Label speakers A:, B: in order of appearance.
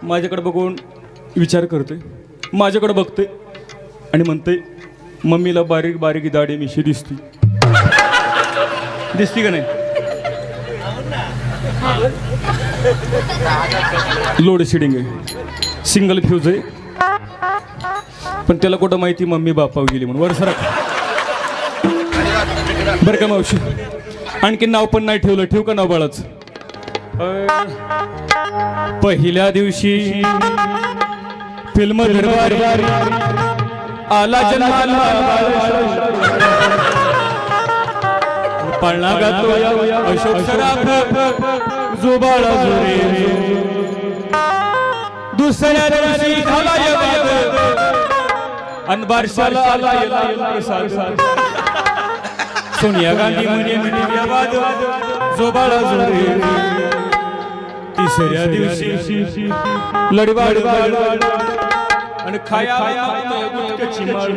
A: माझ्याकडे बघून विचार करते, माझ्याकडे बघते आणि म्हणते मम्मीला बारीक बारीक दाढी मिशी दिसती का नाही? लोड शेडिंग आहे, सिंगल फ्यूज आहे, पण त्याला कुठं माहिती मम्मी बापाव गेली म्हणून. वर सरक बरं का मावशी. आणखी नाव पण नाही ठेवलं, ठेवू का नाव बाळाचं? पहिल्या दिवशी फिल्म आला जन्माला पाळणा गातो अशोक सराफ जो बाळा जोरे. दुसऱ्या दिवशी झाला अन बारशाला आला सोनिया गांधी म्हणे जो बाळा जोरे. तिसऱ्या दिवशी लढवाड आणि खाया गुटक्याची माळ.